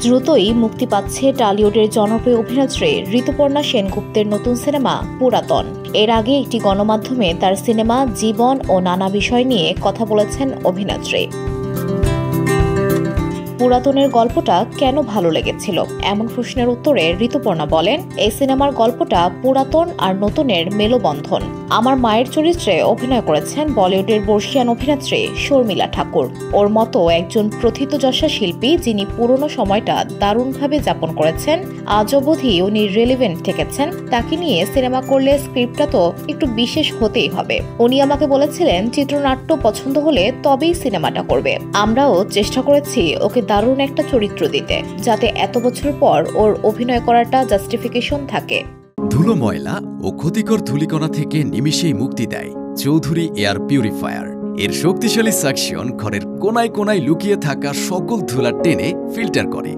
দ্রুতই মুক্তি পাচ্ছে টলিউডের জনপ্রিয় অভিনেত্রী ঋতুপর্ণা সেনগুপ্তের নতুন সিনেমা পুরাতন। এর আগে একটি গণমাধ্যমে তার সিনেমা জীবন ও নানা বিষয় নিয়ে কথা বলেছেন অভিনেত্রী। পুরাতনের গল্পটা কেন ভালো লেগেছিল এমন প্রশ্নের উত্তরে ঋতুপর্ণা বলেন, এই সিনেমার গল্পটা পুরাতন আর নতুনের মেলবন্ধন। আমার মায়ের চরিত্রে অভিনয় করেছেন বলিউডের বর্ষিয়ান অভিনেত্রী শর্মিলা ঠাকুর। ওর মতো একজন প্রথিতযশা শিল্পী যিনি পুরনো সময়টা দারুণভাবে যাপন করেছেন, আজ অবধি উনি রিলেভেন্ট থেকেছেন, তাকে নিয়ে সিনেমা করলে স্ক্রিপ্টটা তো একটু বিশেষ হতেই হবে। উনি আমাকে বলেছিলেন চিত্রনাট্য পছন্দ হলে তবেই সিনেমাটা করবে। আমরাও চেষ্টা করেছি ওকে দারুণ একটা চরিত্র দিতে, যাতে এত বছর পর ওর অভিনয় করাটা জাস্টিফিকেশন থাকে। ধুলো, ময়লা ও ক্ষতিকর ধূলিকণা থেকে নিমিষেই মুক্তি দেয় চৌধুরী এয়ার পিউরিফায়ার। এর শক্তিশালী সাকশন ঘরের কোনায় কোনায় লুকিয়ে থাকা সকল ধুলা টেনে ফিল্টার করে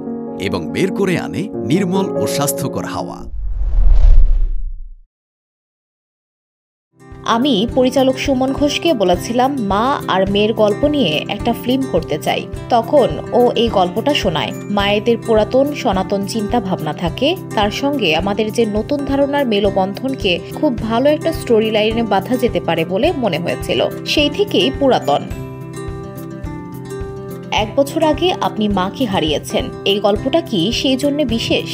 এবং বের করে আনে নির্মল ও স্বাস্থ্যকর হাওয়া। আমি পরিচালক সুমন ঘোষকে বলেছিলাম মা আর মেয়ের গল্প নিয়ে একটা ফিল্ম করতে চাই। তখন ও এই গল্পটা শোনায়। মায়েদের পুরাতন সনাতন চিন্তা ভাবনা থাকে, তার সঙ্গে আমাদের যে নতুন ধারণার মেলবন্ধনকে খুব ভালো একটা স্টোরি লাইনে বাঁধা যেতে পারে বলে মনে হয়েছিল। সেই থেকেই পুরাতন। 1 বছর আগে আপনি মাকে হারিয়েছেন, এই গল্পটা কি সেই জন্য বিশেষ?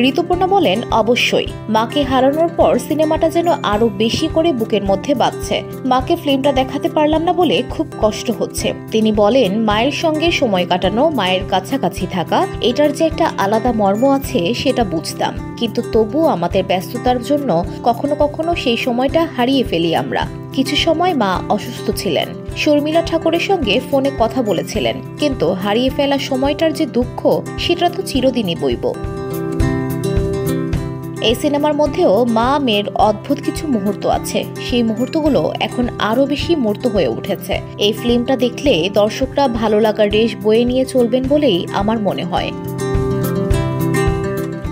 ঋতুপর্ণা বলেন, অবশ্যই। মাকে হারানোর পর সিনেমাটা যেন আরো বেশি করে বুকের মধ্যে বাজছে। মাকে ফিল্মটা দেখাতে পারলাম না বলে খুব কষ্ট হচ্ছে। তিনি বলেন, মায়ের সঙ্গে সময় কাটানো, মায়ের কাছাকাছি থাকা, এটার যে একটা আলাদা মর্ম আছে সেটা বুঝতাম, কিন্তু তবুও আমাদের ব্যস্ততার জন্য কখনো কখনো সেই সময়টা হারিয়ে ফেলি আমরা। কিছু সময় মা অসুস্থ ছিলেন, শর্মিলা ঠাকুরের সঙ্গে ফোনে কথা বলেছিলেন, কিন্তু হারিয়ে ফেলা সময়টার যে দুঃখ সেটা তো চিরদিনই বইব। এই সিনেমার মধ্যেও মা মেয়ের অদ্ভুত কিছু মুহূর্ত আছে, সেই মুহূর্তগুলো এখন আরো বেশি মূর্ত হয়ে উঠেছে। এই ফিল্মটা দেখলে দর্শকরা ভালো লাগার রেশ বয়ে নিয়ে চলবেন বলেই আমার মনে হয়।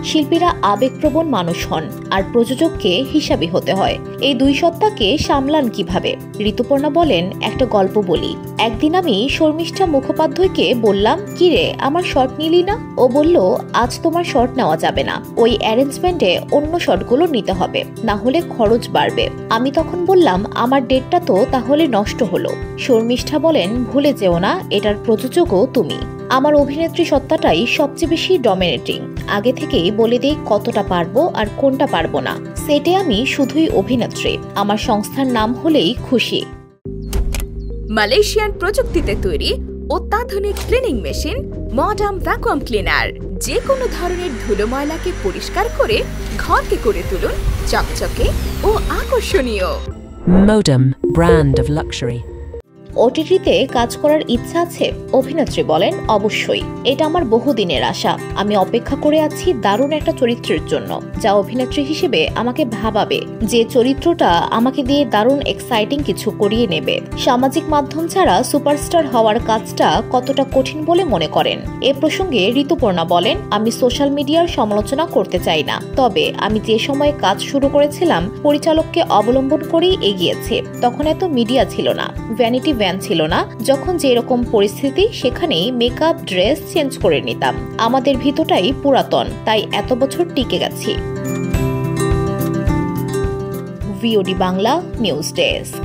শিল্পীরা আবেগপ্রবণ মানুষ হন, আর প্রযোজককে হিসাবি হতে হয়। এই দুই সত্তাকে সামলান কিভাবে? ঋতুপর্ণা বলেন, একটা গল্প বলি। একদিন আমি শর্মিষ্ঠা মুখোপাধ্যায়কে বললাম, কিরে আমার শর্ট নিলি না? ও বলল, আজ তোমার শর্ট নেওয়া যাবে না, ওই অ্যারেঞ্জমেন্টে অন্য শর্টগুলো নিতে হবে, না হলে খরচ বাড়বে। আমি তখন বললাম, আমার ডেটটা তো তাহলে নষ্ট হলো। শর্মিষ্ঠা বলেন, ভুলে যেও না, এটার প্রযোজকও তুমি। আমার অভিনেত্রী সত্তাটাই সবচেয়ে বেশি ডমিনেটিং। আগে থেকেই বলে দেই কতটা পারবো আর কোনটা পারবো না। সেটে আমি শুধুই অভিনেত্রী, আমার সংস্থার নাম হলেই খুশি। মালয়েশিয়ান প্রযুক্তিতে তৈরি অত্যাধুনিক cleaning machine modern vacuum cleaner যে কোনো ধরনের ধুলো ময়লাকে পরিষ্কার করে ঘরকে করে তুলুন চকচকে ও আকর্ষণীয়। Modem, brand of luxury. ওটিটিতে কাজ করার ইচ্ছা আছে? অভিনেত্রী বলেন, অবশ্যই। এটা আমার বহুদিনের আশা। আমি অপেক্ষা করে আছি দারুণ একটা চরিত্রের জন্য, যা অভিনেত্রী হিসেবে আমাকে ভাবাবে, যে চরিত্রটা আমাকে দিয়ে দারুণ এক্সাইটিং কিছু করিয়ে নেবে। সামাজিক মাধ্যম ছাড়া সুপারস্টার হওয়ার কাজটা কতটা কঠিন বলে মনে করেন? এ প্রসঙ্গে ঋতুপর্ণা বলেন, আমি সোশ্যাল মিডিয়ার সমালোচনা করতে চাই না, তবে আমি যে সময়ে কাজ শুরু করেছিলাম পরিচালককে অবলম্বন করেই এগিয়েছি। তখন এত মিডিয়া ছিল না, ভ্যানিটি ভ্যান ছিল না। যখন যেরকম পরিস্থিতি সেখানেই মেকআপ ড্রেস চেঞ্জ করে নিতাম। আমাদের ভিতরটাই পুরাতন, তাই এত বছর টিকে গেছি। VOD Bangla news desk.